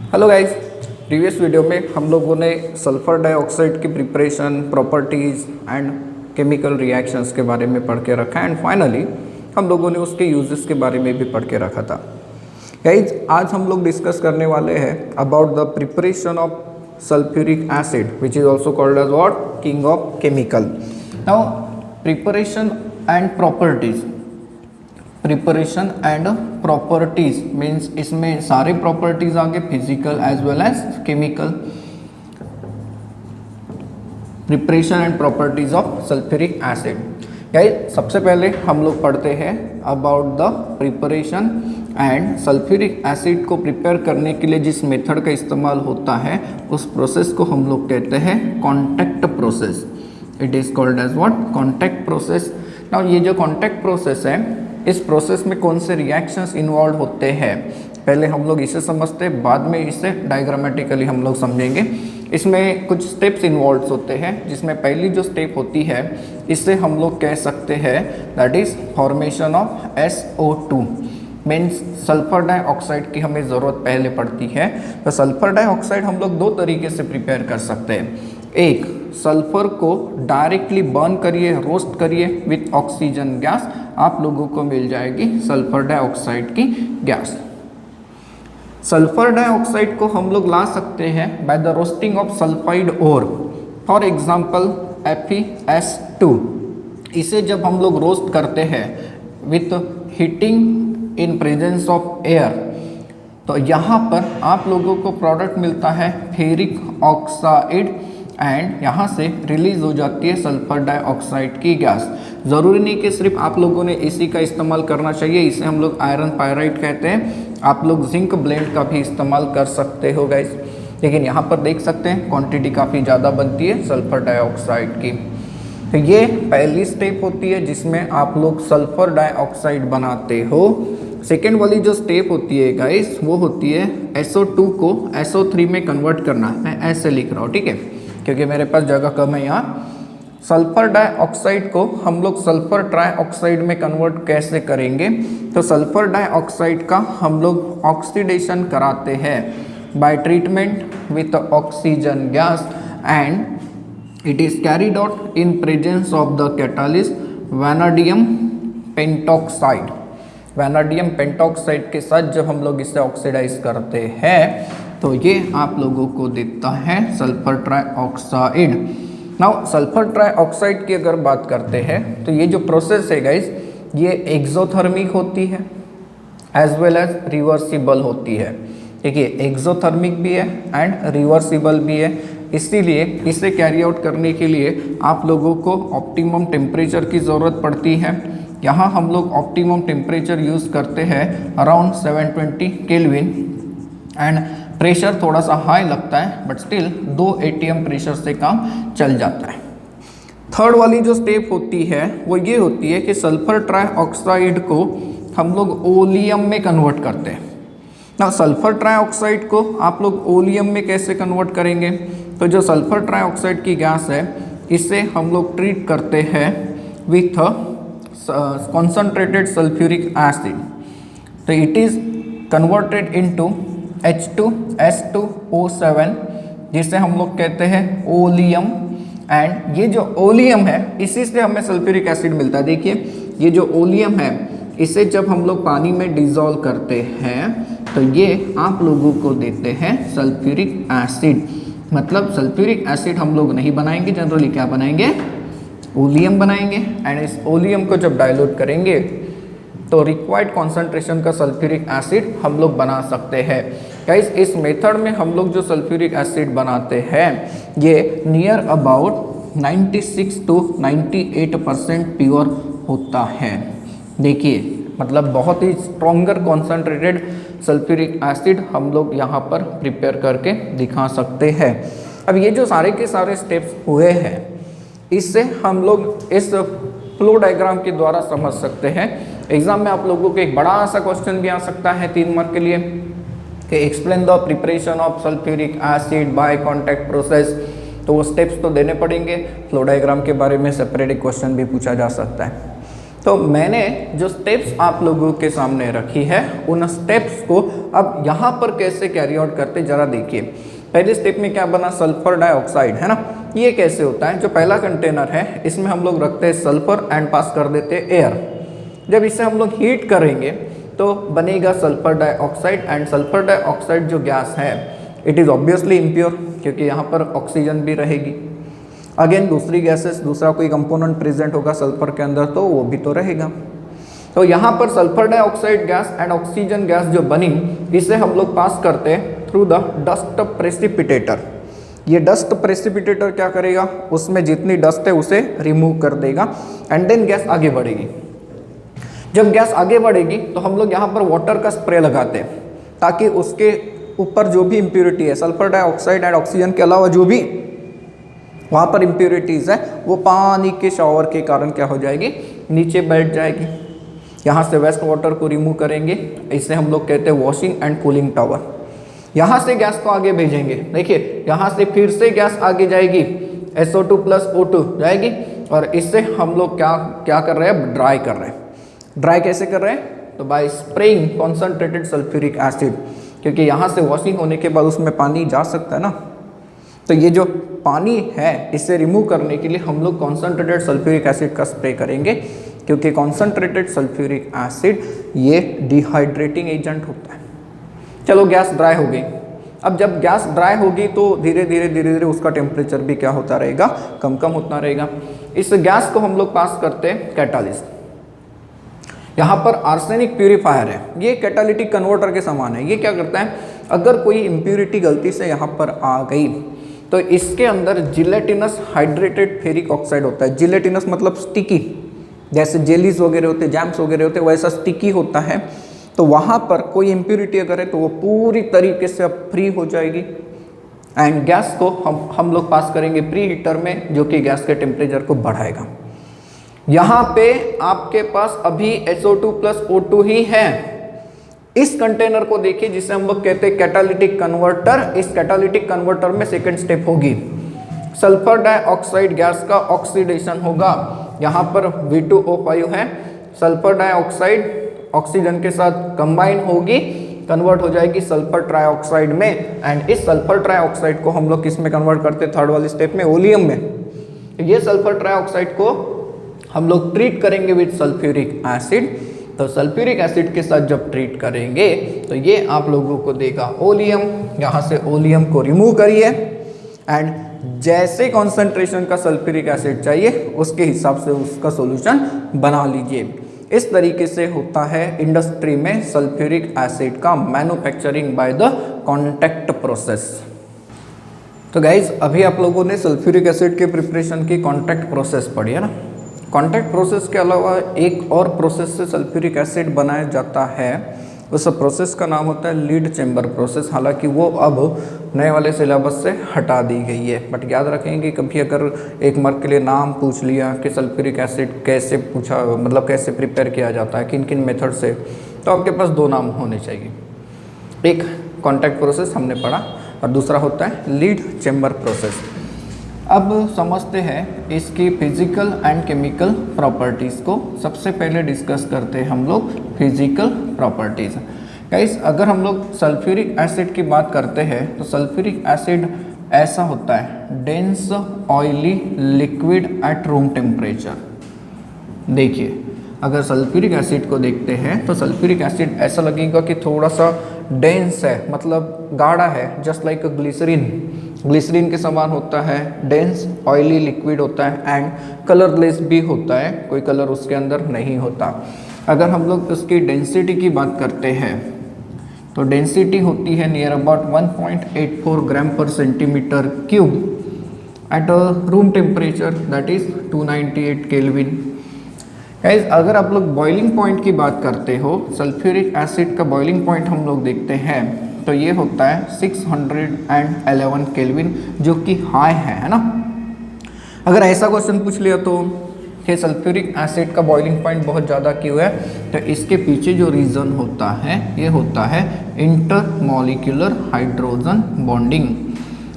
Hello guys, previous video में हम लोगों ने सल्फर डाइऑक्साइड की preparation, properties and chemical reactions के बारे में पढ़ के रखा एंड फाइनली हम लोगों ने उसके यूजेस के बारे में भी पढ़ के रखा था। गाइस, आज हम लोग डिस्कस करने वाले हैं about the preparation of sulphuric acid which is also called as what, king of chemical. Now preparation and properties, preparation and properties means इसमें सारे प्रॉपर्टीज आ गए, physical as well as chemical. Preparation and properties of sulphuric acid. Guys, सबसे पहले हम लोग पढ़ते हैं about the preparation and sulphuric acid को प्रिपेयर करने के लिए जिस मेथड का इस्तेमाल होता है उस प्रोसेस को हम लोग कहते हैं contact process. It is called as what, contact process. Now ये जो कॉन्टैक्ट प्रोसेस है, इस प्रोसेस में कौन से रिएक्शंस इन्वॉल्व होते हैं पहले हम लोग इसे समझते हैं, बाद में इसे डायग्रामेटिकली हम लोग समझेंगे। इसमें कुछ स्टेप्स इन्वॉल्व होते हैं जिसमें पहली जो स्टेप होती है इससे हम लोग कह सकते हैं that is formation of SO2 means sulphur dioxide की हमें ज़रूरत पहले पड़ती है। तो सल्फर डाइऑक्साइड हम लोग दो तरीके से प्रिपेयर कर सकते हैं। एक, सल्फर को डायरेक्टली बर्न करिए, रोस्ट करिए विथ ऑक्सीजन गैस, आप लोगों को मिल जाएगी सल्फर डाइऑक्साइड की गैस। सल्फर डाइऑक्साइड को हम लोग ला सकते हैं by the roasting of sulphide ore, for example FeS2। इसे जब हम लोग रोस्ट करते हैं with heating in presence of air, तो यहाँ पर आप लोगों को प्रोडक्ट मिलता है फेरिक ऑक्साइड एंड यहाँ से रिलीज हो जाती है सल्फर डाइऑक्साइड की गैस। ज़रूरी नहीं कि सिर्फ आप लोगों ने इसी का इस्तेमाल करना चाहिए, इसे हम लोग आयरन पायराइड कहते हैं। आप लोग जिंक ब्लेंड का भी इस्तेमाल कर सकते हो गाइस, लेकिन यहाँ पर देख सकते हैं क्वांटिटी काफ़ी ज़्यादा बनती है सल्फर डाइऑक्साइड की। तो ये पहली स्टेप होती है जिसमें आप लोग सल्फर डाइऑक्साइड बनाते हो। सेकेंड वाली जो स्टेप होती है गाइस वो होती है SO2 को SO3 में कन्वर्ट करना। मैं ऐसे लिख रहा हूँ, ठीक है, क्योंकि मेरे पास जगह कम है यहाँ। सल्फर डाइऑक्साइड को हम लोग सल्फर ट्राइऑक्साइड में कन्वर्ट कैसे करेंगे, तो सल्फर डाइऑक्साइड का हम लोग ऑक्सीडेशन कराते हैं by treatment with oxygen gas and it is carried out in presence of the catalyst vanadium pentoxide. Vanadium pentoxide के साथ जब हम लोग इसे ऑक्सीडाइज करते हैं तो ये आप लोगों को देता है sulphur trioxide. Now sulphur trioxide की अगर बात करते हैं तो ये जो प्रोसेस है गाइस, ये एक्सोथर्मिक होती है एज वेल एज रिवर्सिबल होती है। देखिए, एक्सोथर्मिक भी है एंड रिवर्सिबल भी है, इसीलिए इसे कैरी आउट करने के लिए आप लोगों को ऑप्टिमम टेम्परेचर की ज़रूरत पड़ती है। यहाँ हम लोग ऑप्टिमम टेम्परेचर यूज़ करते हैं अराउंड 720 केल्विन एंड प्रेशर थोड़ा सा हाई लगता है बट स्टिल 2 ATM प्रेशर से काम चल जाता है। थर्ड वाली जो स्टेप होती है वो ये होती है कि सल्फर ट्राइऑक्साइड को हम लोग ओलियम में कन्वर्ट करते हैं। ना सल्फर ट्राइऑक्साइड को आप लोग ओलियम में कैसे कन्वर्ट करेंगे, तो जो सल्फर ट्राइऑक्साइड की गैस है इसे हम लोग ट्रीट करते हैं विथ कॉन्सनट्रेटेड सल्फ्यूरिक एसिड। तो it is converted into H2S2O7 जिसे हम लोग कहते हैं ओलियम एंड ये जो ओलियम है इसी से हमें सल्फ्यूरिक एसिड मिलता है। देखिए, ये जो ओलियम है इसे जब हम लोग पानी में डिज़ोल्व करते हैं तो ये आप लोगों को देते हैं सल्फ्यूरिक एसिड। मतलब सल्फ्यूरिक एसिड हम लोग नहीं बनाएंगे, जनरली क्या बनाएंगे, ओलियम बनाएंगे एंड इस ओलियम को जब डाइल्यूट करेंगे तो रिक्वायर्ड कॉन्सेंट्रेशन का सल्फ्यूरिक एसिड हम लोग बना सकते हैं। गाइस, इस मेथड में हम लोग जो सल्फ्यूरिक एसिड बनाते हैं ये नियर अबाउट 96 to 98% प्योर होता है। देखिए, मतलब बहुत ही स्ट्रॉन्गर कॉन्सेंट्रेटेड सल्फ्यूरिक एसिड हम लोग यहाँ पर प्रिपेयर करके दिखा सकते हैं। अब ये जो सारे के सारे स्टेप्स हुए हैं इससे हम लोग इस फ्लो डायग्राम के द्वारा समझ सकते हैं। एग्जाम में आप लोगों को एक बड़ा सा क्वेश्चन भी आ सकता है 3 मार्क के लिए कि explain the preparation of sulphuric acid by contact process. तो वो स्टेप्स तो देने पड़ेंगे, फ्लो डायग्राम के बारे में सेपरेट एक क्वेश्चन भी पूछा जा सकता है। तो मैंने जो स्टेप्स आप लोगों के सामने रखी है उन स्टेप्स को अब यहाँ पर कैसे कैरी आउट करते जरा देखिए। पहले स्टेप में क्या बना, सल्फर डाइऑक्साइड, है ना। ये कैसे होता है, जो पहला कंटेनर है इसमें हम लोग रखते हैं सल्फर एंड पास कर देते हैं एयर। जब इसे हम लोग हीट करेंगे तो बनेगा sulphur dioxide, and sulphur dioxide जो गैस है इट इज़ ऑब्वियसली इम्प्योर, क्योंकि यहाँ पर ऑक्सीजन भी रहेगी। अगेन दूसरी गैसेस, दूसरा कोई कंपोनेंट प्रेजेंट होगा सल्फर के अंदर तो वो भी तो रहेगा। तो यहाँ पर sulphur dioxide gas and oxygen gas जो बनी इसे हम लोग पास करते हैं थ्रू द डस्ट प्रेसिपिटेटर। ये डस्ट प्रेसिपिटेटर क्या करेगा, उसमें जितनी डस्ट है उसे रिमूव कर देगा एंड देन गैस आगे बढ़ेगी। जब गैस आगे बढ़ेगी तो हम लोग यहाँ पर वाटर का स्प्रे लगाते हैं ताकि उसके ऊपर जो भी इम्प्योरिटी है, सल्फर डाइऑक्साइड एंड ऑक्सीजन के अलावा जो भी वहाँ पर इम्प्योरिटीज़ है वो पानी के शावर के कारण क्या हो जाएगी, नीचे बैठ जाएगी। यहाँ से वेस्ट वाटर को रिमूव करेंगे, इसे हम लोग कहते हैं वॉशिंग एंड कूलिंग टावर। यहाँ से गैस को आगे भेजेंगे, देखिए यहाँ से फिर से गैस आगे जाएगी, SO2 प्लस O2 जाएगी, और इससे हम लोग क्या कर रहे हैं, ड्राई कर रहे हैं। ड्राई कैसे कर रहे हैं, तो bye spraying concentrated sulphuric acid, क्योंकि यहाँ से वॉशिंग होने के बाद उसमें पानी जा सकता है ना। तो ये जो पानी है इसे रिमूव करने के लिए हम लोग कॉन्सनट्रेटेड सल्फ्यूरिक एसिड का स्प्रे करेंगे, क्योंकि कॉन्सनट्रेटेड सल्फ्यूरिक एसिड ये डिहाइड्रेटिंग एजेंट होता है। चलो गैस ड्राई हो गई। अब जब गैस ड्राई होगी तो धीरे धीरे उसका टेम्परेचर भी क्या होता रहेगा, कम होता रहेगा। इस गैस को हम लोग पास करते हैं कैटालिस्ट। यहाँ पर आर्सेनिक प्यूरिफायर है, ये कैटालिटिक कन्वर्टर के समान है। ये क्या करता है, अगर कोई इम्प्यूरिटी गलती से यहाँ पर आ गई तो इसके अंदर जिलेटिनस हाइड्रेटेड फेरिक ऑक्साइड होता है। जिलेटिनस मतलब स्टिकी, जैसे जेलीज वगैरह होते हैं, जैम्स वगैरह होते हैं, वैसा स्टिकी होता है। तो वहाँ पर कोई इम्प्यूरिटी अगर है तो वो पूरी तरीके से अब फ्री हो जाएगी एंड गैस को हम लोग पास करेंगे प्री हीटर में, जो कि गैस के टेम्परेचर को बढ़ाएगा। यहाँ पे आपके पास अभी SO2 प्लस O2 ही है। इस कंटेनर को देखिए जिसे हम लोग कहते हैं कैटालिटिक कन्वर्टर। इस कैटालिटिक कन्वर्टर में सेकंड स्टेप होगी, सल्फर डाइऑक्साइड गैस का ऑक्सीडेशन होगा। यहाँ पर V2O5 है, सल्फर डाइऑक्साइड ऑक्सीजन के साथ कंबाइन होगी, कन्वर्ट हो जाएगी सल्फर ट्राइऑक्साइड में, एंड इस सल्फर ट्राइऑक्साइड को हम लोग किस में कन्वर्ट करते हैं, थर्ड वाले स्टेप में, ओलियम में। ये सल्फर ट्राइऑक्साइड को हम लोग ट्रीट करेंगे विद सल्फ्यूरिक एसिड। तो सल्फ्यूरिक एसिड के साथ जब ट्रीट करेंगे तो ये आप लोगों को देगा ओलियम। यहाँ से ओलियम को रिमूव करिए एंड जैसे कॉन्सेंट्रेशन का सल्फ्यूरिक एसिड चाहिए उसके हिसाब से उसका सॉल्यूशन बना लीजिए। इस तरीके से होता है इंडस्ट्री में सल्फ्यूरिक एसिड का manufacturing by the contact process. तो गाइज अभी आप लोगों ने सल्फ्यूरिक एसिड के प्रिपरेशन की कॉन्टैक्ट प्रोसेस पढ़ी है ना। कॉन्टैक्ट प्रोसेस के अलावा एक और प्रोसेस से सल्फ्यूरिक एसिड बनाया जाता है, उस प्रोसेस का नाम होता है लीड चेम्बर प्रोसेस। हालांकि वो अब नए वाले सिलेबस से हटा दी गई है, बट याद रखेंगे कभी अगर एक मार्क के लिए नाम पूछ लिया कि सल्फ्यूरिक एसिड कैसे पूछा, मतलब कैसे प्रिपेयर किया जाता है, किन किन मेथड से, तो आपके पास दो नाम होने चाहिए। एक कॉन्टैक्ट प्रोसेस हमने पढ़ा और दूसरा होता है लीड चेम्बर प्रोसेस। अब समझते हैं इसकी फिजिकल एंड केमिकल प्रॉपर्टीज़ को। सबसे पहले डिस्कस करते हैं हम लोग फिजिकल प्रॉपर्टीज़। गाइस अगर हम लोग सल्फ्यूरिक एसिड की बात करते हैं तो सल्फ्यूरिक एसिड ऐसा होता है, dense oily liquid at room temperature. देखिए अगर सल्फ्यूरिक एसिड को देखते हैं तो सल्फ्यूरिक एसिड ऐसा लगेगा कि थोड़ा सा डेंस है, मतलब गाढ़ा है, जस्ट लाइक ग्लिसरीन के समान होता है, डेंस ऑयली लिक्विड होता है एंड कलरलेस भी होता है, कोई कलर उसके अंदर नहीं होता। अगर हम लोग उसकी डेंसिटी की बात करते हैं तो डेंसिटी होती है नियर अबाउट 1.84 ग्राम पर centimetre cube at a room temperature that is 298 kelvin. Guys अगर आप लोग बॉइलिंग पॉइंट की बात करते हो, सल्फ्यूरिक एसिड का बॉइलिंग पॉइंट हम लोग देखते हैं तो ये होता है 611 केल्विन, जो कि हाई है ना। अगर ऐसा क्वेश्चन पूछ लिया तो कि सल्फ्यूरिक एसिड का बॉइलिंग पॉइंट बहुत ज़्यादा क्यों है, तो इसके पीछे जो रीज़न होता है ये होता है intermolecular hydrogen bonding.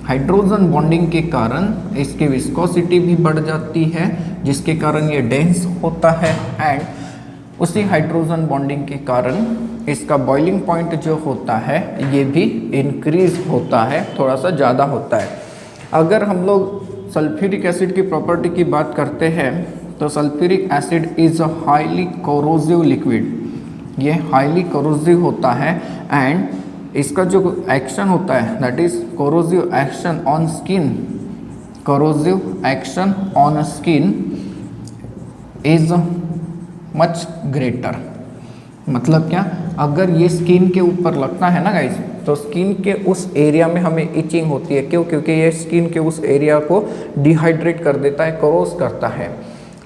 Hydrogen bonding के कारण इसकी विस्कोसिटी भी बढ़ जाती है, जिसके कारण ये डेंस होता है एंड उसी हाइड्रोजन बॉन्डिंग के कारण इसका बॉइलिंग पॉइंट जो होता है ये भी इंक्रीज होता है, थोड़ा सा ज़्यादा होता है। अगर हम लोग सल्फ्यूरिक एसिड की प्रॉपर्टी की बात करते हैं तो sulphuric acid is a highly corrosive liquid, ये हाईली कोरोसिव होता है एंड इसका जो एक्शन होता है that is corrosive action on skin, corrosive action on skin is much greater. मतलब क्या, अगर ये स्किन के ऊपर लगता है ना गाइस, तो स्किन के उस एरिया में हमें इचिंग होती है। क्यों? क्योंकि ये स्किन के उस एरिया को डिहाइड्रेट कर देता है, कोरोस करता है,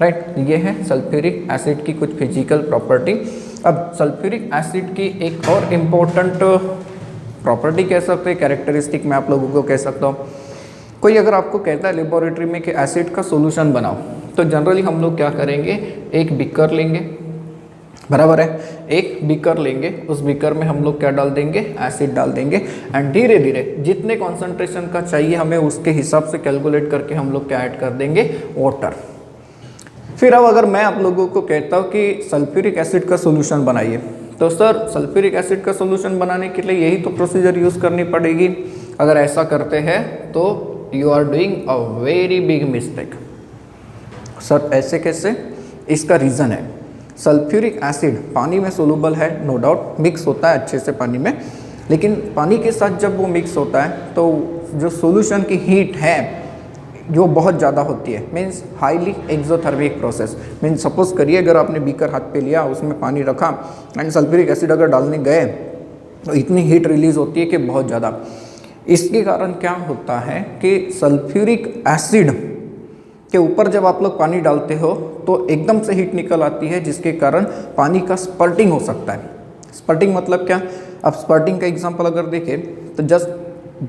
राइट। ये है सल्फ्यूरिक एसिड की कुछ फिजिकल प्रॉपर्टी। अब सल्फ्यूरिक एसिड की एक और इम्पोर्टेंट प्रॉपर्टी कह सकते हैं, कैरेक्टरिस्टिक मैं आप लोगों को कह सकता हूँ। कोई अगर आपको कहता है लेबोरेटरी में कि एसिड का सॉल्यूशन बनाओ, तो जनरली हम लोग क्या करेंगे, एक बीकर लेंगे, बराबर है, एक बीकर लेंगे, उस बीकर में हम लोग क्या डाल देंगे, एसिड डाल देंगे एंड धीरे धीरे जितने कॉन्सेंट्रेशन का चाहिए हमें उसके हिसाब से कैलकुलेट करके हम लोग क्या ऐड कर देंगे, वाटर। फिर अब अगर मैं आप लोगों को कहता हूँ कि सल्फ्यूरिक एसिड का सॉल्यूशन बनाइए, तो सर सल्फ्यूरिक एसिड का सॉल्यूशन बनाने के लिए यही तो प्रोसीजर यूज़ करनी पड़ेगी। अगर ऐसा करते हैं तो you are doing a very big mistake. Sir ऐसे कैसे? इसका रीज़न है, सल्फ्यूरिक एसिड पानी में सोलूबल है, नो डाउट मिक्स होता है अच्छे से पानी में, लेकिन पानी के साथ जब वो मिक्स होता है तो जो सॉल्यूशन की हीट है जो बहुत ज़्यादा होती है, means highly exothermic process. Means suppose करिए अगर आपने बीकर हाथ पे लिया, उसमें पानी रखा एंड सल्फ्यूरिक एसिड अगर डालने गए तो इतनी हीट रिलीज होती है कि बहुत ज़्यादा। इसके कारण क्या होता है कि सल्फ्यूरिक एसिड के ऊपर जब आप लोग पानी डालते हो तो एकदम से हीट निकल आती है, जिसके कारण पानी का स्पर्टिंग हो सकता है। स्पर्टिंग मतलब क्या? अब स्पर्टिंग का एग्जांपल अगर देखें तो जस्ट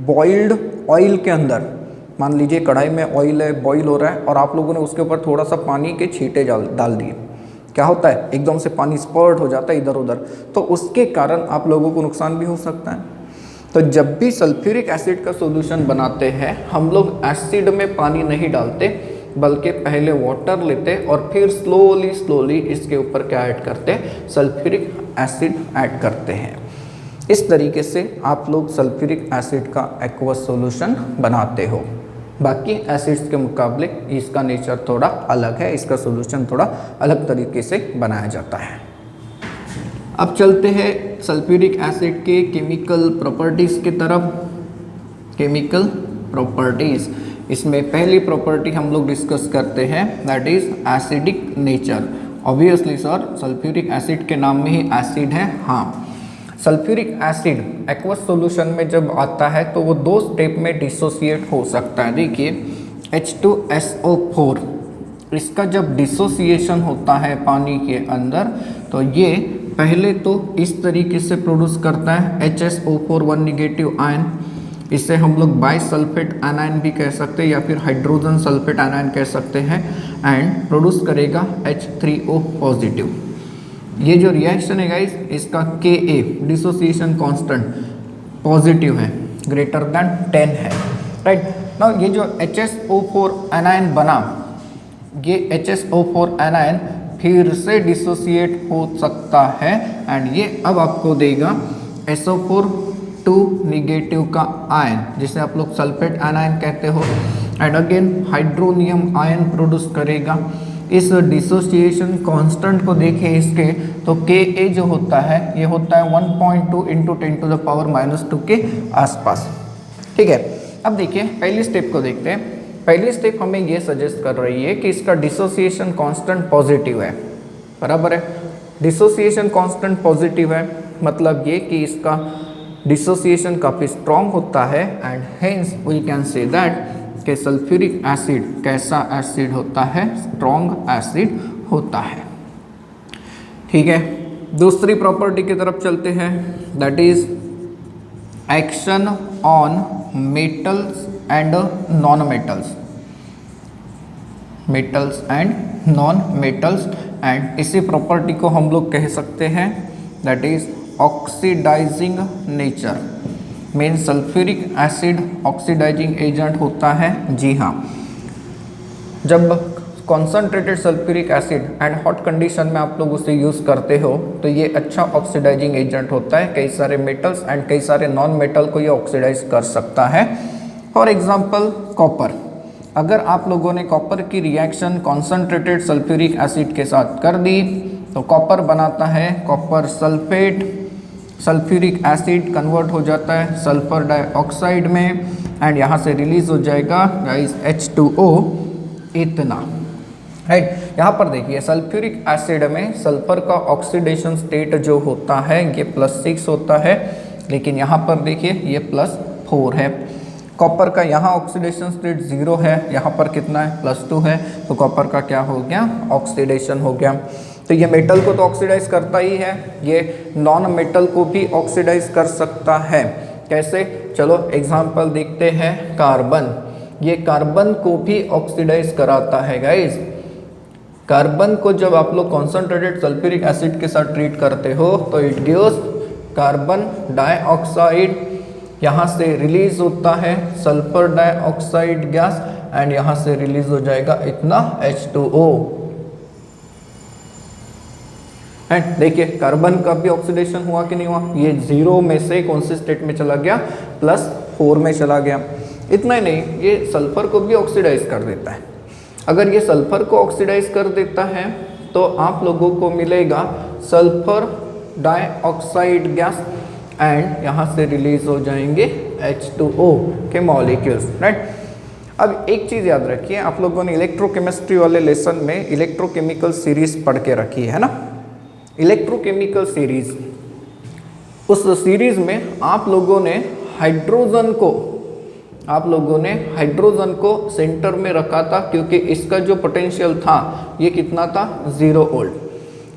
बॉइल्ड ऑयल के अंदर, मान लीजिए कढ़ाई में ऑयल है, बॉईल हो रहा है और आप लोगों ने उसके ऊपर थोड़ा सा पानी के छींटे डाल दिए, क्या होता है, एकदम से पानी स्पर्ट हो जाता है इधर उधर, तो उसके कारण आप लोगों को नुकसान भी हो सकता है। तो जब भी सल्फ्यूरिक एसिड का सॉल्यूशन बनाते हैं हम लोग एसिड में पानी नहीं डालते, बल्कि पहले वाटर लेते और फिर स्लोली इसके ऊपर क्या ऐड करते हैं, सल्फ्यूरिक एसिड ऐड करते हैं। इस तरीके से आप लोग सल्फ्यूरिक एसिड का एक्वस सॉल्यूशन बनाते हो। बाकी एसिड्स के मुकाबले इसका नेचर थोड़ा अलग है, इसका सॉल्यूशन थोड़ा अलग तरीके से बनाया जाता है। अब चलते हैं सल्फ्यूरिक एसिड के केमिकल प्रॉपर्टीज़ की तरफ। केमिकल प्रॉपर्टीज़, इसमें पहली प्रॉपर्टी हम लोग डिस्कस करते हैं that is acidic nature. Obviously sir sulphuric acid के नाम में ही एसिड है। हाँ, सल्फ्यूरिक एसिड एक्वस सॉल्यूशन में जब आता है तो वो दो स्टेप में डिसोसिएट हो सकता है। देखिए H2SO4, इसका जब डिसोसिएशन होता है पानी के अंदर तो ये पहले तो इस तरीके से प्रोड्यूस करता है HSO4 1 निगेटिव आयन, इसे हम लोग बाइसल्फेट एनायन भी कह सकते हैं या फिर हाइड्रोजन सल्फेट एनायन कह सकते हैं, एंड प्रोड्यूस करेगा H3O पॉजिटिव। ये जो रिएक्शन है गाइस, इसका Ka डिसोसिएशन कांस्टेंट पॉजिटिव है, ग्रेटर देन 10 है, राइट। नाउ ये जो HSO4 एनायन बना, ये HSO4 एनायन फिर से डिसोसिएट हो सकता है एंड ये अब आपको देगा SO4 2 निगेटिव का आयन, जिसे आप लोग सल्फेट एनायन कहते हो, and again hydronium ion produce करेगा। इस डिसोसिएशन कांस्टेंट को देखें इसके तो Ka जो होता है ये होता है 1.2 इंटू 10⁻² के आसपास, ठीक है। अब देखिए पहली स्टेप को देखते हैं। पहली स्टेप हमें ये सजेस्ट कर रही है कि इसका डिसोसिएशन कांस्टेंट पॉजिटिव है, बराबर है। डिसोसिएशन कांस्टेंट पॉजिटिव है मतलब ये कि इसका डिसोसिएशन काफ़ी स्ट्रॉन्ग होता है and hence we can say that कि सल्फ्यूरिक एसिड कैसा एसिड होता है, स्ट्रॉन्ग एसिड होता है, ठीक है। दूसरी प्रॉपर्टी की तरफ चलते हैं that is action on metals and non metals, metals and non metals, and इसी प्रॉपर्टी को हम लोग कह सकते हैं that is oxidising nature. Main sulphuric acid oxidising agent होता है, जी हाँ। जब concentrated sulphuric acid and hot condition में आप लोग उसे यूज़ करते हो तो ये अच्छा ऑक्सीडाइजिंग एजेंट होता है। कई सारे मेटल्स एंड कई सारे नॉन मेटल को ये ऑक्सीडाइज कर सकता है। फॉर एग्जांपल कॉपर, अगर आप लोगों ने कॉपर की रिएक्शन कॉन्सनट्रेटेड सल्फ्यूरिक एसिड के साथ कर दी तो कॉपर बनाता है copper sulphate, sulphuric acid convert हो जाता है सल्फर डाइऑक्साइड में एंड यहाँ से रिलीज हो जाएगा गाइस H2O इतना, राइट। यहाँ पर देखिए सल्फ्यूरिक एसिड में सल्फर का ऑक्सीडेशन स्टेट जो होता है ये +6 होता है, लेकिन यहाँ पर देखिए ये +4 है। कॉपर का यहाँ ऑक्सीडेशन स्टेट 0 है, यहाँ पर कितना है +2 है, तो कॉपर का क्या हो गया ऑक्सीडेशन हो गया। तो ये मेटल को तो ऑक्सीडाइज करता ही है, ये नॉन मेटल को भी ऑक्सीडाइज कर सकता है। कैसे, चलो एग्जांपल देखते हैं। कार्बन, ये कार्बन को भी ऑक्सीडाइज कराता है गाइज। कार्बन को जब आप लोग कॉन्सनट्रेटेड सल्फ्यूरिक एसिड के साथ ट्रीट करते हो तो इट गिव्स कार्बन डाइऑक्साइड, यहाँ से रिलीज होता है सल्फर डाइऑक्साइड गैस एंड यहाँ से रिलीज हो जाएगा इतना H2O। एंड देखिए कार्बन का भी ऑक्सीडेशन हुआ कि नहीं हुआ, ये 0 में से कौन से स्टेट में चला गया +4 में चला गया। इतना ही नहीं, ये सल्फर को भी ऑक्सीडाइज कर देता है। अगर ये सल्फर को ऑक्सीडाइज कर देता है तो आप लोगों को मिलेगा सल्फर डाइऑक्साइड गैस एंड यहाँ से रिलीज हो जाएंगे H2O के मॉलिक्यूल्स, राइट। अब एक चीज़ याद रखिए, आप लोगों ने इलेक्ट्रोकेमिस्ट्री वाले लेसन में इलेक्ट्रोकेमिकल सीरीज पढ़ के रखी है ना। इलेक्ट्रोकेमिकल सीरीज, उस सीरीज में आप लोगों ने हाइड्रोजन को सेंटर में रखा था क्योंकि इसका जो पोटेंशियल था ये कितना था 0 वोल्ट।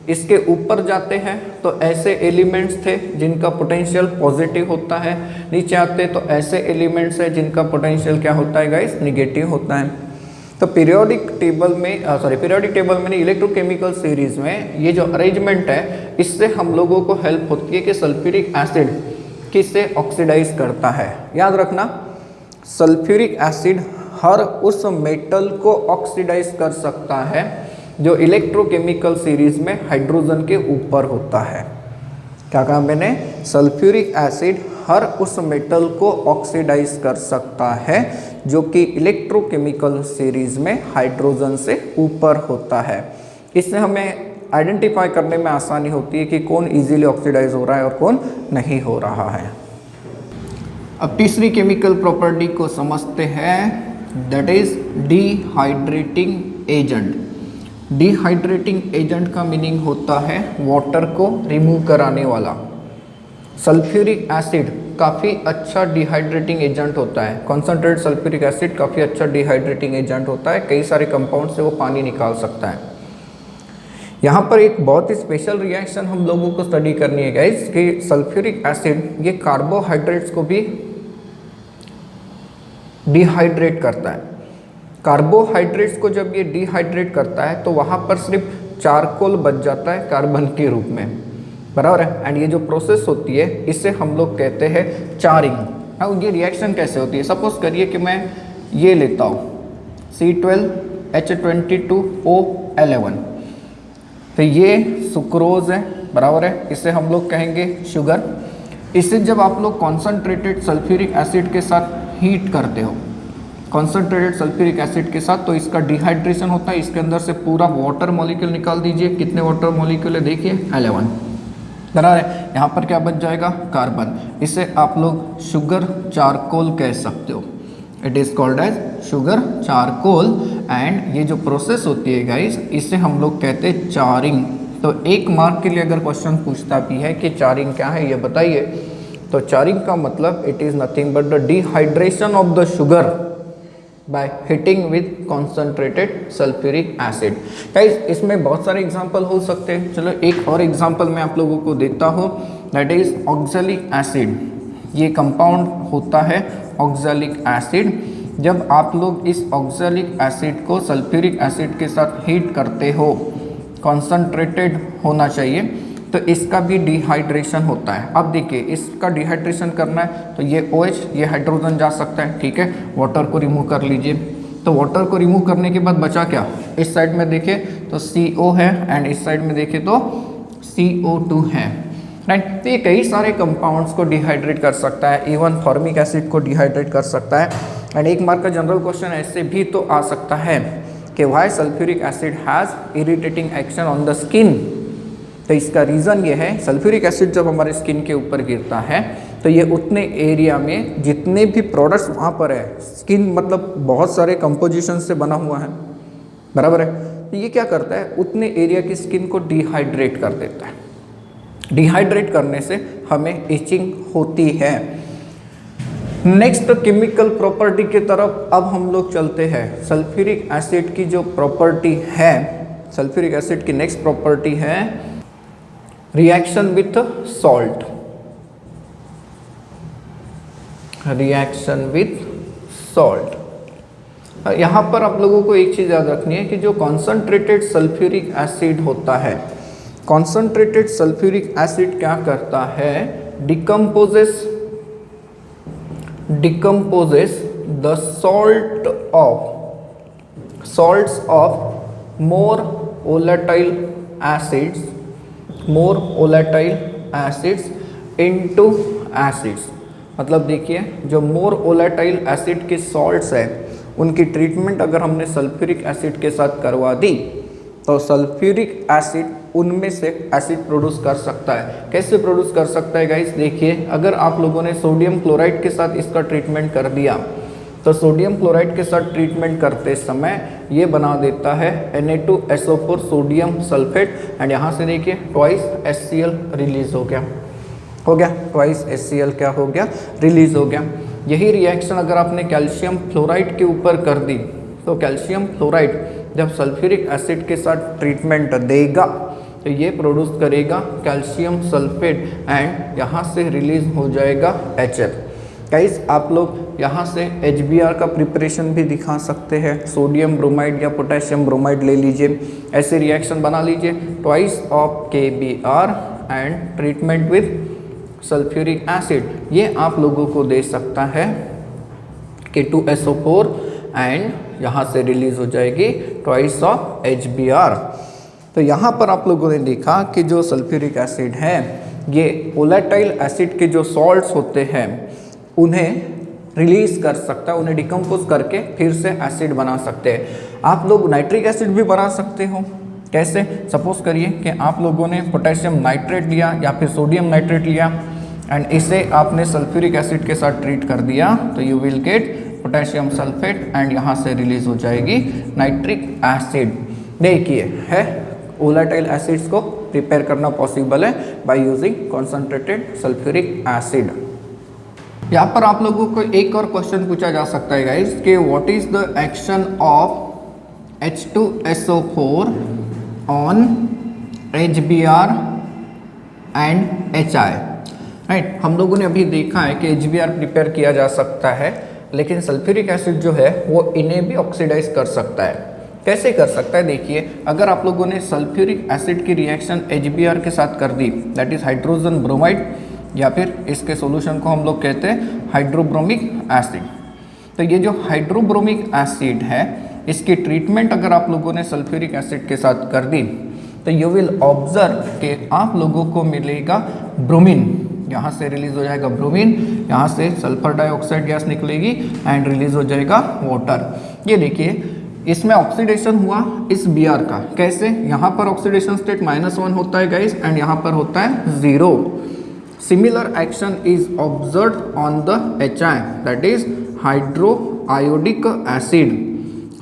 इसके ऊपर जाते हैं तो ऐसे एलिमेंट्स थे जिनका पोटेंशियल पॉजिटिव होता है, नीचे आते तो ऐसे एलिमेंट्स हैं जिनका पोटेंशियल क्या होता है गाइस निगेटिव होता है। तो पीरियोडिक टेबल में इलेक्ट्रोकेमिकल सीरीज में ये जो अरेंजमेंट है इससे हम लोगों को हेल्प होती है कि सल्फ्यूरिक एसिड किससे ऑक्सीडाइज करता है। याद रखना, सल्फ्यूरिक एसिड हर उस मेटल को ऑक्सीडाइज कर सकता है जो इलेक्ट्रोकेमिकल सीरीज में हाइड्रोजन के ऊपर होता है। क्या कहा मैंने, सल्फ्यूरिक एसिड हर उस मेटल को ऑक्सीडाइज कर सकता है जो कि इलेक्ट्रोकेमिकल सीरीज में हाइड्रोजन से ऊपर होता है। इससे हमें आइडेंटिफाई करने में आसानी होती है कि कौन इजीली ऑक्सीडाइज हो रहा है और कौन नहीं हो रहा है। अब तीसरी केमिकल प्रॉपर्टी को समझते हैं, that is dehydrating agent. Dehydrating agent का मीनिंग होता है वाटर को रिमूव कराने वाला। सल्फ्यूरिक एसिड काफ़ी अच्छा डिहाइड्रेटिंग एजेंट होता है। कॉन्सनट्रेटेड सल्फ्यूरिक एसिड काफ़ी अच्छा डिहाइड्रेटिंग एजेंट होता है, कई सारे कंपाउंड से वो पानी निकाल सकता है। यहाँ पर एक बहुत ही स्पेशल रिएक्शन हम लोगों को स्टडी करनी है गाइस कि सल्फ्यूरिक एसिड ये कार्बोहाइड्रेट्स को भी डिहाइड्रेट करता है। कार्बोहाइड्रेट्स को जब ये डिहाइड्रेट करता है तो वहाँ पर सिर्फ चारकोल बच जाता है कार्बन के रूप में, बराबर है। एंड ये जो प्रोसेस होती है इसे हम लोग कहते हैं चारिंग। अब ये रिएक्शन कैसे होती है, सपोज करिए कि मैं ये लेता हूँ C12H22O11, तो ये सुक्रोज है, बराबर है, इसे हम लोग कहेंगे शुगर। इसे जब आप लोग कॉन्सनट्रेटेड सल्फ्यूरिक एसिड के साथ हीट करते हो, कॉन्सनट्रेटेड सल्फ्यूरिक एसिड के साथ, तो इसका डिहाइड्रेशन होता है। इसके अंदर से पूरा वाटर मॉलिक्यूल निकाल दीजिए। कितने वाटर मॉलिक्यूल है देखिए 11, बराबर है। यहाँ पर क्या बच जाएगा कार्बन। इसे आप लोग शुगर चारकोल कह सकते हो। It is called as sugar charcoal. And ये जो प्रोसेस होती है गाइस इसे हम लोग कहते हैं चारिंग। तो 1 मार्क के लिए अगर क्वेश्चन पूछता भी है कि चारिंग क्या है ये बताइए, तो चारिंग का मतलब it is nothing but the dehydration of the sugar by heating with concentrated sulphuric acid. Guys इसमें बहुत सारे एग्जांपल हो सकते हैं। चलो एक और एग्जांपल मैं आप लोगों को देता हूँ, दैट इज ऑक्सैलिक एसिड। ये कंपाउंड होता है ऑक्सैलिक एसिड। जब आप लोग इस ऑक्सैलिक एसिड को सल्फ्यूरिक एसिड के साथ हीट करते हो, कॉन्सनट्रेटेड होना चाहिए, तो इसका भी डिहाइड्रेशन होता है। अब देखिए इसका डिहाइड्रेशन करना है तो ये OH, ये हाइड्रोजन जा सकता है, ठीक है। वाटर को रिमूव कर लीजिए, तो वाटर को रिमूव करने के बाद बचा क्या, इस साइड में देखें तो CO है एंड इस साइड में देखें तो CO2 है, राइट। तो ये कई सारे कंपाउंड्स को डिहाइड्रेट कर सकता है, इवन फॉर्मिक एसिड को डिहाइड्रेट कर सकता है। एंड एक मार्क का जनरल क्वेश्चन ऐसे भी तो आ सकता है कि why sulphuric acid has irritating action on the skin. तो इसका रीज़न ये है, सल्फ्यूरिक एसिड जब हमारे स्किन के ऊपर गिरता है तो ये उतने एरिया में जितने भी प्रोडक्ट्स वहाँ पर है, स्किन मतलब बहुत सारे कंपोजिशन से बना हुआ है, बराबर है, तो ये क्या करता है, उतने एरिया की स्किन को डिहाइड्रेट कर देता है। डिहाइड्रेट करने से हमें इचिंग होती है। नेक्स्ट केमिकल प्रॉपर्टी की तरफ अब हम लोग चलते हैं। सल्फ्यूरिक एसिड की जो प्रॉपर्टी है, सल्फ्यूरिक एसिड की नेक्स्ट प्रॉपर्टी है reaction with salt. Reaction with salt, यहाँ पर आप लोगों को एक चीज़ याद रखनी है कि जो कॉन्सनट्रेटेड सल्फ्यूरिक एसिड होता है, कॉन्सनट्रेटेड सल्फ्यूरिक एसिड क्या करता है, decomposes the salts of more volatile acids into acids। मतलब देखिए, जो मोर वोलेटाइल एसिड के सॉल्ट्स है उनकी ट्रीटमेंट अगर हमने सल्फ्यूरिक एसिड के साथ करवा दी तो सल्फ्यूरिक एसिड उनमें से एसिड प्रोड्यूस कर सकता है। कैसे प्रोड्यूस कर सकता है गाइस, देखिए, अगर आप लोगों ने सोडियम क्लोराइड के साथ इसका ट्रीटमेंट कर दिया तो सोडियम क्लोराइड के साथ ट्रीटमेंट करते समय ये बना देता है Na2SO4 सोडियम सल्फेट एंड यहाँ से देखिए ट्वाइस HCl रिलीज हो गया, ट्वाइस HCl क्या हो गया, रिलीज हो गया। यही रिएक्शन अगर आपने कैल्शियम फ्लोराइड के ऊपर कर दी तो कैल्शियम फ्लोराइड जब सल्फ्यूरिक एसिड के साथ ट्रीटमेंट देगा तो ये प्रोड्यूस करेगा कैल्शियम सल्फेट एंड यहाँ से रिलीज हो जाएगा HF। गाइस, आप लोग यहाँ से HBr का प्रिपरेशन भी दिखा सकते हैं, सोडियम ब्रोमाइड या पोटेशियम ब्रोमाइड ले लीजिए, ऐसे रिएक्शन बना लीजिए, twice of KBr and treatment with sulphuric acid, ये आप लोगों को दे सकता है K2SO4 एंड यहाँ से रिलीज हो जाएगी ट्वाइस ऑफ HBr। तो यहाँ पर आप लोगों ने देखा कि जो सल्फ्यूरिक एसिड है ये वोलेटाइल एसिड के जो सॉल्ट्स होते हैं उन्हें रिलीज कर सकता है, उन्हें डिकम्पोज करके फिर से एसिड बना सकते हैं। आप लोग नाइट्रिक एसिड भी बना सकते हो। कैसे, सपोज करिए कि आप लोगों ने पोटेशियम नाइट्रेट लिया या फिर सोडियम नाइट्रेट लिया एंड इसे आपने सल्फ्यूरिक एसिड के साथ ट्रीट कर दिया तो you will get potassium sulphate and यहाँ से रिलीज हो जाएगी नाइट्रिक एसिड। देखिए, है वोलेटाइल एसिड्स को प्रिपेयर करना पॉसिबल है by using concentrated sulphuric acid. यहाँ पर आप लोगों को एक और क्वेश्चन पूछा जा सकता है गाइस कि what is the action of H2SO4 on HBr and HI, right. हम लोगों ने अभी देखा है कि HBr प्रिपेयर किया जा सकता है, लेकिन सल्फ्यूरिक एसिड जो है वो इन्हें भी ऑक्सीडाइज कर सकता है। कैसे कर सकता है, देखिए, अगर आप लोगों ने सल्फ्यूरिक एसिड की रिएक्शन HBr के साथ कर दी, दैट इज हाइड्रोजन ब्रोमाइड, या फिर इसके सॉल्यूशन को हम लोग कहते हैं हाइड्रोब्रोमिक एसिड। तो ये जो हाइड्रोब्रोमिक एसिड है इसकी ट्रीटमेंट अगर आप लोगों ने सल्फ्यूरिक एसिड के साथ कर दी तो यू विल ऑब्जर्व कि आप लोगों को मिलेगा ब्रोमीन, यहाँ से रिलीज हो जाएगा ब्रोमीन, यहाँ से सल्फर डाइऑक्साइड गैस निकलेगी एंड रिलीज हो जाएगा वाटर। ये देखिए, इसमें ऑक्सीडेशन हुआ इस Br का। कैसे, यहाँ पर ऑक्सीडेशन स्टेट -1 होता है गाइस एंड यहाँ पर होता है 0। Similar action is observed on the HI, that is hydroiodic acid.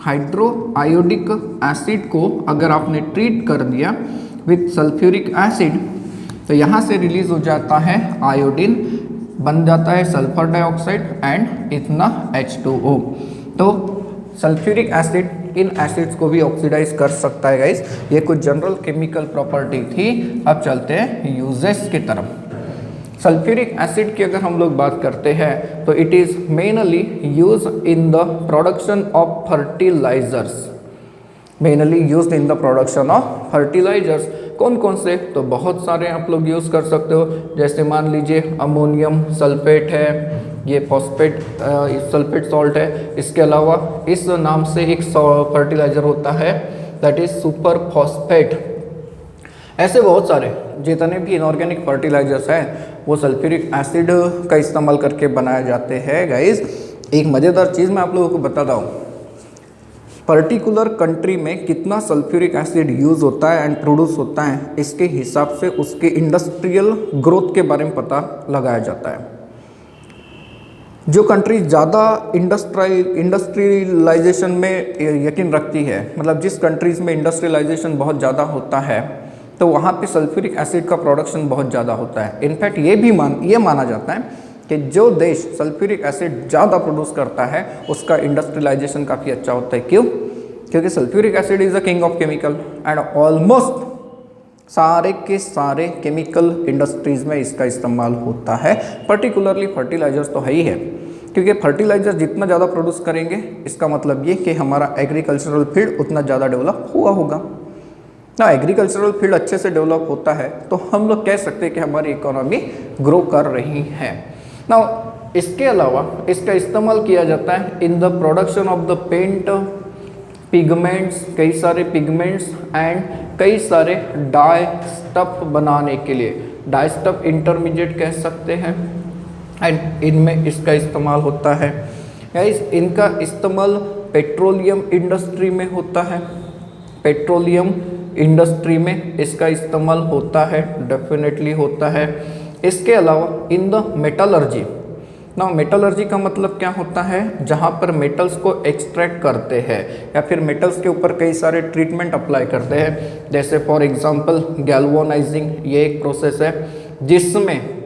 Hydroiodic acid को अगर आपने ट्रीट कर दिया विथ सल्फ्यूरिक एसिड तो यहाँ से रिलीज हो जाता है आयोडीन, बन जाता है सल्फर डाइऑक्साइड एंड इतना H2O। तो सल्फ्यूरिक एसिड इन एसिड्स को भी ऑक्सीडाइज कर सकता है गाइस। ये कुछ जनरल केमिकल प्रॉपर्टी थी। अब चलते हैं यूजेस की तरफ। सल्फ्यूरिक एसिड की अगर हम लोग बात करते हैं तो it is mainly use in the production of fertilisers. Mainly use in the production of fertilisers. कौन कौन से, तो बहुत सारे आप लोग यूज़ कर सकते हो, जैसे मान लीजिए अमोनियम सल्फेट है, ये फॉस्फेट सल्फेट सॉल्ट है। इसके अलावा इस नाम से एक फर्टिलाइज़र होता है दैट इज़ सुपर फॉस्फेट। ऐसे बहुत सारे जितने भी इनऑर्गेनिक फर्टिलाइजर्स हैं वो सल्फ्यूरिक एसिड का इस्तेमाल करके बनाए जाते हैं। गाइस एक मज़ेदार चीज़ मैं आप लोगों को बताता हूँ, पर्टिकुलर कंट्री में कितना सल्फ्यूरिक एसिड यूज़ होता है एंड प्रोड्यूस होता है, इसके हिसाब से उसके इंडस्ट्रियल ग्रोथ के बारे में पता लगाया जाता है। जो कंट्री ज़्यादा इंडस्ट्रियलाइजेशन में यकीन रखती है, मतलब जिस कंट्रीज़ में इंडस्ट्रियलाइजेशन बहुत ज़्यादा होता है तो वहाँ पे सल्फ्यूरिक एसिड का प्रोडक्शन बहुत ज़्यादा होता है। इनफैक्ट ये माना जाता है कि जो देश सल्फ्यूरिक एसिड ज़्यादा प्रोड्यूस करता है उसका इंडस्ट्रियलाइजेशन काफ़ी अच्छा होता है। क्यों? क्योंकि sulphuric acid is a king of chemical and almost सारे के सारे केमिकल इंडस्ट्रीज़ में इसका इस्तेमाल होता है। पर्टिकुलरली फर्टिलाइजर्स तो है ही है, क्योंकि फर्टिलाइजर जितना ज़्यादा प्रोड्यूस करेंगे इसका मतलब ये कि हमारा एग्रीकल्चरल फील्ड उतना ज़्यादा डेवलप हुआ होगा ना। एग्रीकल्चरल फील्ड अच्छे से डेवलप होता है तो हम लोग कह सकते हैं कि हमारी इकोनॉमी ग्रो कर रही है ना। इसके अलावा इसका इस्तेमाल किया जाता है in the production of the paint, pigments, कई सारे पिगमेंट्स एंड कई सारे डाई स्टफ बनाने के लिए। डाई स्टफ इंटरमीडिएट कह सकते हैं एंड इनमें इसका इस्तेमाल होता है। गाइस इनका इस्तेमाल पेट्रोलियम इंडस्ट्री में होता है। पेट्रोलियम इंडस्ट्री में इसका इस्तेमाल होता है, डेफिनेटली होता है। इसके अलावा इन द मेटलर्जी ना, मेटलर्जी का मतलब क्या होता है, जहाँ पर मेटल्स को एक्सट्रैक्ट करते हैं या फिर मेटल्स के ऊपर कई सारे ट्रीटमेंट अप्लाई करते हैं। जैसे फॉर एग्जांपल गैल्वेनाइजिंग, ये एक प्रोसेस है जिसमें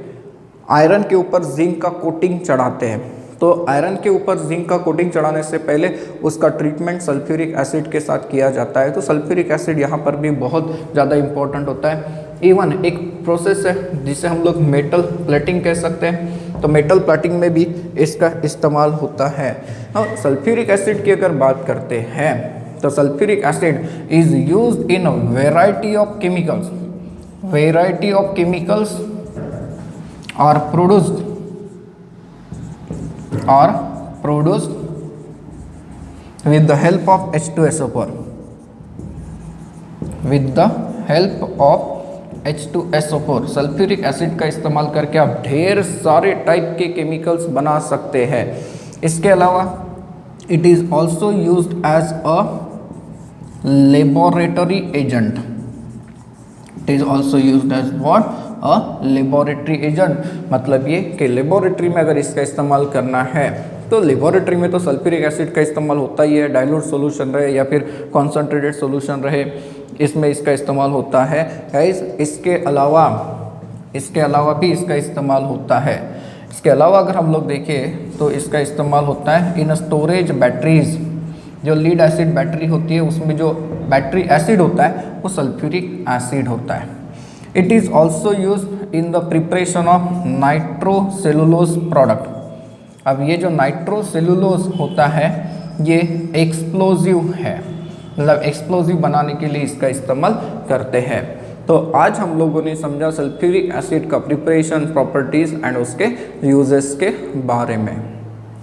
आयरन के ऊपर जिंक का कोटिंग चढ़ाते हैं। तो आयरन के ऊपर जिंक का कोटिंग चढ़ाने से पहले उसका ट्रीटमेंट सल्फ्यूरिक एसिड के साथ किया जाता है। तो सल्फ्यूरिक एसिड यहाँ पर भी बहुत ज़्यादा इम्पोर्टेंट होता है। इवन एक प्रोसेस है जिसे हम लोग मेटल प्लेटिंग कह सकते हैं, तो मेटल प्लेटिंग में भी इसका इस्तेमाल होता है। अब सल्फ्यूरिक एसिड की अगर बात करते हैं तो sulphuric acid is used in variety of chemicals. Variety of chemicals are produced with the help of H2SO4, with the help of H2SO4। Sulphuric acid का इस्तेमाल करके आप ढेर सारे टाइप के केमिकल्स बना सकते हैं। इसके अलावा it is also used as a laboratory agent. It is also used as what, a laboratory agent. मतलब ये कि लेबोरेटरी में अगर इसका इस्तेमाल करना है तो लेबोरेटरी में तो सल्फ्यूरिक एसिड का इस्तेमाल होता ही है, डाइल्यूट सॉल्यूशन रहे या फिर कॉन्सेंट्रेटेड सॉल्यूशन रहे, इसमें इसका इस्तेमाल होता है। गाइस इसके अलावा भी इसका इस्तेमाल होता है। इसके अलावा अगर हम लोग देखें तो इसका इस्तेमाल होता है इन स्टोरेज बैटरीज। जो लीड एसिड बैटरी होती है उसमें जो बैटरी एसिड होता है वो सल्फ्यूरिक एसिड होता है। It is also use in the preparation of nitrocellulose product. अब ये जो नाइट्रोसेलुलोज होता है ये एक्सप्लोजिव है, मतलब एक्सप्लोजिव बनाने के लिए इसका इस्तेमाल करते हैं। तो आज हम लोगों ने समझा सल्फ्यूरिक एसिड का प्रिपरेशन, प्रॉपर्टीज़ एंड उसके यूजेस के बारे में।